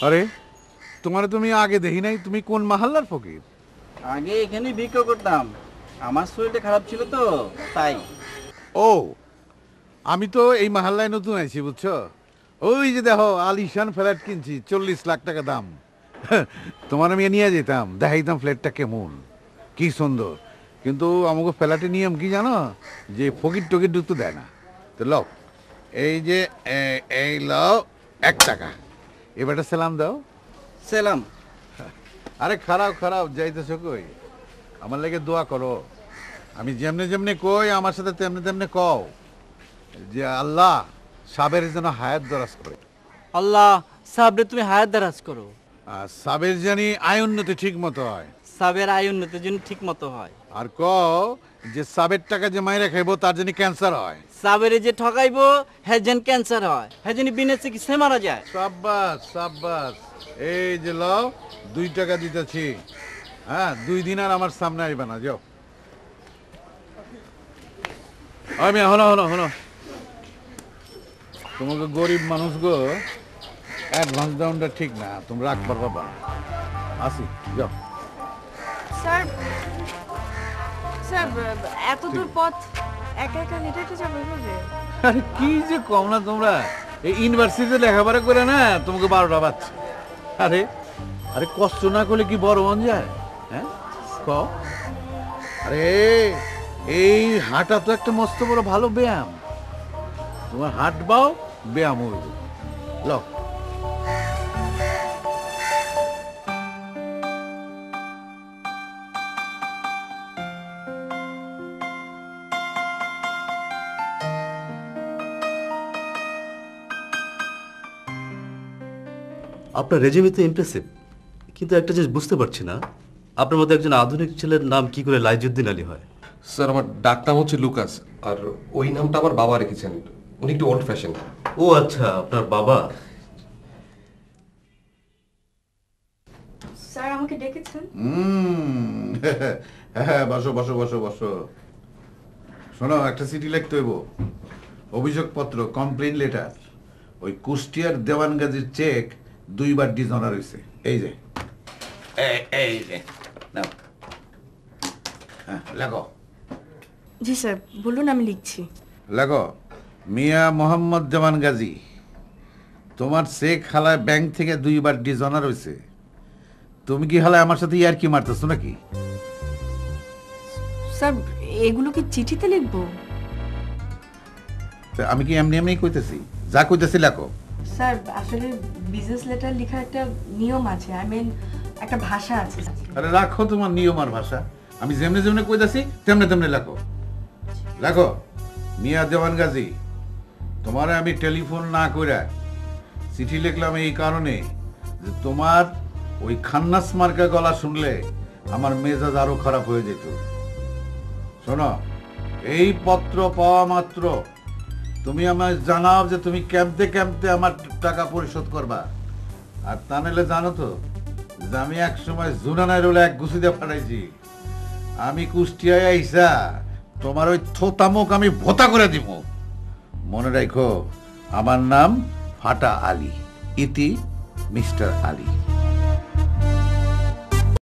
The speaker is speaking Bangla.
আরে তোমার তুমি আগে দেখি নাই, তুমি কোন মহল্লার ফকির? আগে এখানে ভিক্ষা করতাম, আমার শরীরটা খারাপ ছিল তো তাই। ও, আমি তো এই মহল্লায় নতুন আইছি বুঝছো। ওই যে দেখো আলিশান ফ্ল্যাট কিনছি, 40 লাখ টাকা দাম। তোমার আমি নিয়ে যেতাম, দেখাইতাম ফ্ল্যাটটা কেমন, কি সুন্দর। কিন্তু আমাকে ফ্ল্যাটের নিয়ম কি জানো, যে ফকির টকির ঢুকতে দেয় না। তো লও, এই যে এই লও 1 টাকা, এবারটা সালাম দাও। সেলাম। আরে খারাপ খারাপ যাইতেছো কই? আমার লাগে দোয়া করো। আমি যেমনে যেমনে কই আমার সাথে তেমনে তেমনে কও, যে আল্লাহ সাবের যেন হায়াত দরাজ করে। আল্লাহ সাবরে তুমি হায়াত দারাজ করো। আর সাবের জানি আয় উন্নতি ঠিক মতো হয়। সাবের আয় উন্নতির জন্য ঠিক মতো হয়। আর কও যে সাবের টাকা যে মাইরা খাইবো তার জানি ক্যান্সার হয়। সাবেরে যে ঠকাইবো হ্যাঁ যেন ক্যান্সার হয়, হ্যাঁ যেন বিনা চিকিৎসায় মারা যায়। সাব্বাস সাব্বাস। এই যে লও 2 টাকা দিতেছি, হ্যাঁ 2 দিন আর আমার সামনে আইবা না, যাও। আমি হলো হলো হলো, তোমাকে গরিব মানুষ গো, অ্যাডভান্স ডাউনটা ঠিক না, তুমি রাখবার বাবা। আসি, যাও। স্যার স্যার এত দূর পথ একা একা হেঁটে হেঁটে যাবো এভাবে? আরে কি যে কম না তোমরা, এই ইউনিভার্সিটিতে লেখাপড়া করে না তোমাকে 12টা বাজছে। আরে আরে কষ্ট না করলে কি বড় মন যায়? হ্যাঁ কও। আরে এই হাঁটা তো একটা মস্ত বড় ভালো ব্যায়াম, তোমার হাঁটবাও ব্যায়াম হইব। লও। আপনার রেজিউমে তো ইমপ্রেসিভ, কিন্তু একটা জিনিস বুঝতে পারছি না, আপনার মধ্যে একজন আধুনিক ছেলের নাম কি করে লাইজুদ্দিন আলী হয়? স্যার আমার ডাকনাম হচ্ছে লুকাস, আর ওই নামটা আমার বাবা রেখেছেন, উনি একটু ওল্ড ফ্যাশন। ও আচ্ছা, আপনার বাবা। স্যার আমাকে ডেকেছেন? হ্যাঁ বসো বসো বসো বসো। শোনো, একটা চিঠি লিখতে হইব, অভিযোগপত্র, কমপ্লেইন লেটার। ওই কুষ্টিয়ার দেওয়ানগাজীর চেক 2বার ডিজনার হয়েছে। এই যে এই যে নাও, হ্যাঁ লেখো। জি স্যার বলুন, আমি লিখছি। লেখো, মিয়া মোহাম্মদ দেওয়ান গাজী, তোমার চেক হালায় ব্যাংক থেকে 2বার ডিজনার হয়েছে। তুমি কি হালায় আমার সাথে ইয়ার কি মারতেছো নাকি? স্যার এগুলো কি চিঠিতে লিখবো? তা আমি কি এমনি এমনি কইতেছি? যা কইতেছি লেখো। স্যার আসলে বিজনেস লেটার লেখার একটা নিয়ম আছে, আই মিন একটা ভাষা আছে। আরে রাখো তোমার নিয়ম আর ভাষা, আমি যেমনে যেমনে কইতাছি তেমনে তেমনে লেখো। লেখো, মিয়া দেওয়ান গাজী, তোমারে আমি টেলিফোন না কইরা চিঠি লিখলাম এই কারণে যে তোমার ওই খান্নাস মার্কা গলা শুনলে আমার মেজাজ আরো খারাপ হয়ে যেত। শোনো, এই পত্র পাওয়া মাত্র তুমি আমায় জানাও যে তুমি ক্যাম্পতে ক্যাম্পতে আমার টাকা পরিশোধ করবা। আর তা নাহলে জানো তো যে আমি এক সময় জুনানায় রোলে এক গুছিতে পাঠাইছি। আমি কুষ্টিয়ায় আইসা তোমার ওই থোতামুখ আমি ভোতা করে দিব। মনে রাখো, আমার নাম ফাটা আলী, ইতি মিস্টার আলী।